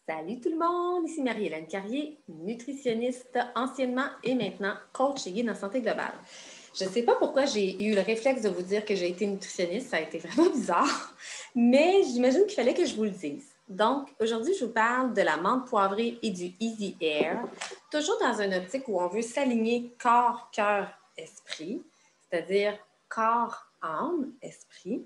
Salut tout le monde, ici Marie-Hélène Carrier, nutritionniste anciennement et maintenant coach et guide en santé globale. Je ne sais pas pourquoi j'ai eu le réflexe de vous dire que j'ai été nutritionniste, ça a été vraiment bizarre, mais j'imagine qu'il fallait que je vous le dise. Donc, aujourd'hui, je vous parle de la menthe poivrée et du Easy Air, toujours dans une optique où on veut s'aligner corps, cœur, esprit, c'est-à-dire corps, âme, esprit.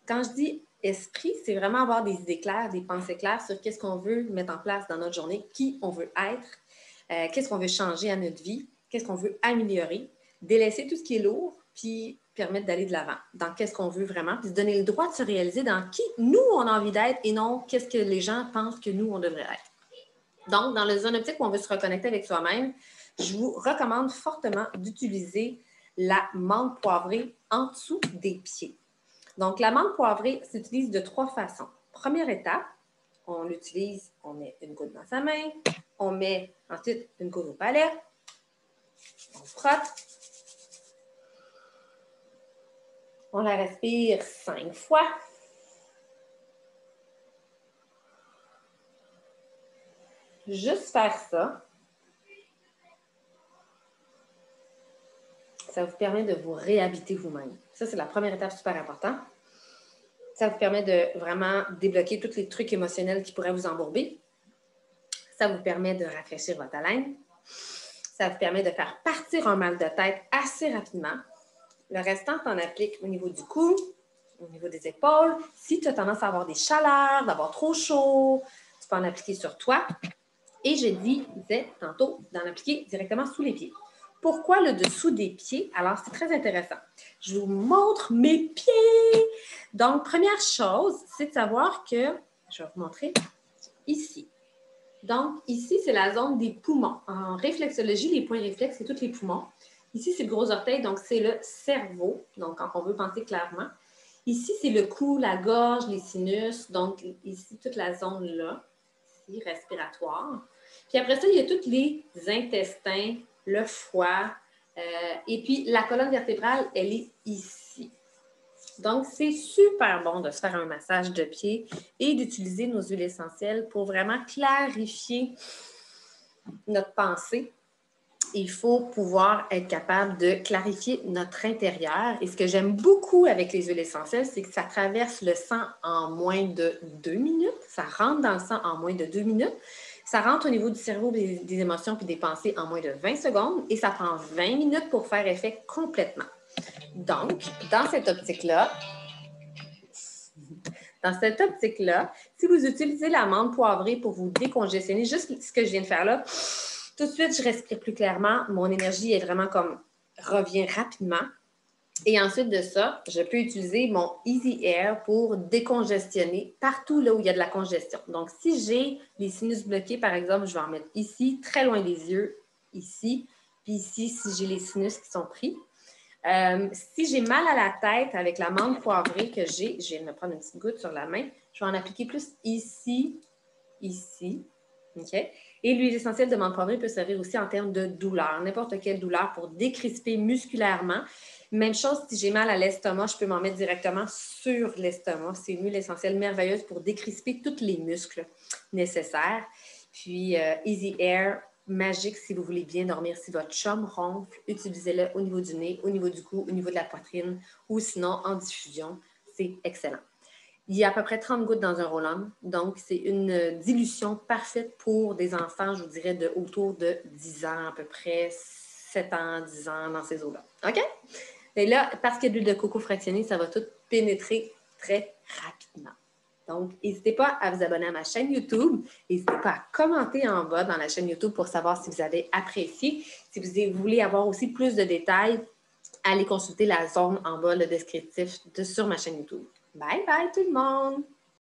Quand je dis esprit, c'est vraiment avoir des idées claires, des pensées claires sur qu'est-ce qu'on veut mettre en place dans notre journée, qui on veut être, qu'est-ce qu'on veut changer à notre vie, qu'est-ce qu'on veut améliorer, délaisser tout ce qui est lourd, puis permettre d'aller de l'avant dans qu'est-ce qu'on veut vraiment, puis se donner le droit de se réaliser dans qui nous, on a envie d'être et non qu'est-ce que les gens pensent que nous, on devrait être. Donc, dans le zone optique où on veut se reconnecter avec soi-même, je vous recommande fortement d'utiliser la menthe poivrée en dessous des pieds. Donc, la menthe poivrée s'utilise de 3 façons. Première étape, on l'utilise, on met une goutte dans sa main, on met ensuite une goutte au palais, on frotte, on la respire 5 fois. Juste faire ça, ça vous permet de vous réhabiter vous-même. Ça, c'est la première étape super importante. Ça vous permet de vraiment débloquer tous les trucs émotionnels qui pourraient vous embourber. Ça vous permet de rafraîchir votre haleine. Ça vous permet de faire partir un mal de tête assez rapidement. Le restant, tu en appliques au niveau du cou, au niveau des épaules. Si tu as tendance à avoir des chaleurs, d'avoir trop chaud, tu peux en appliquer sur toi. Et je disais tantôt d'en appliquer directement sous les pieds. Pourquoi le dessous des pieds? Alors, c'est très intéressant. Je vous montre mes pieds. Donc, première chose, c'est de savoir que, je vais vous montrer ici. Donc, ici, c'est la zone des poumons. En réflexologie, les points réflexes, c'est tous les poumons. Ici, c'est le gros orteil, donc c'est le cerveau, donc quand on veut penser clairement. Ici, c'est le cou, la gorge, les sinus, donc ici, toute la zone-là, ici, respiratoire. Puis après ça, il y a tous les intestins, le foie, et puis la colonne vertébrale, elle est ici. Donc, c'est super bon de se faire un massage de pied et d'utiliser nos huiles essentielles pour vraiment clarifier notre pensée. Il faut pouvoir être capable de clarifier notre intérieur. Et ce que j'aime beaucoup avec les huiles essentielles, c'est que ça traverse le sang en moins de 2 minutes. Ça rentre dans le sang en moins de 2 minutes. Ça rentre au niveau du cerveau, des émotions et des pensées en moins de 20 secondes. Et ça prend 20 minutes pour faire effet complètement. Donc, dans cette optique-là, si vous utilisez la menthe poivrée pour vous décongestionner, juste ce que je viens de faire là, tout de suite, je respire plus clairement. Mon énergie est vraiment comme revient rapidement. Et ensuite de ça, je peux utiliser mon Easy Air pour décongestionner partout là où il y a de la congestion. Donc, si j'ai les sinus bloqués, par exemple, je vais en mettre ici, très loin des yeux, ici, puis ici, si j'ai les sinus qui sont pris. Si j'ai mal à la tête avec la menthe poivrée que j'ai, je viens de me prendre une petite goutte sur la main, je vais en appliquer plus ici, ici. OK? Et l'huile essentielle de menthe poivrée peut servir aussi en termes de douleur, n'importe quelle douleur pour décrisper musculairement. Même chose, si j'ai mal à l'estomac, je peux m'en mettre directement sur l'estomac. C'est une huile essentielle merveilleuse pour décrisper tous les muscles nécessaires. Puis, Easy Air, magique si vous voulez bien dormir. Si votre chum ronfle, utilisez-le au niveau du nez, au niveau du cou, au niveau de la poitrine ou sinon en diffusion. C'est excellent. Il y a à peu près 30 gouttes dans un roll-on. Donc, c'est une dilution parfaite pour des enfants, je vous dirais, autour de 10 ans, à peu près 7 ans, 10 ans, dans ces eaux-là. OK? Et là, parce qu'il y a de l'huile de coco fractionnée, ça va tout pénétrer très rapidement. Donc, n'hésitez pas à vous abonner à ma chaîne YouTube. N'hésitez pas à commenter en bas dans la chaîne YouTube pour savoir si vous avez apprécié. Si vous voulez avoir aussi plus de détails, allez consulter la zone en bas, le descriptif sur ma chaîne YouTube. Bye bye tout le monde!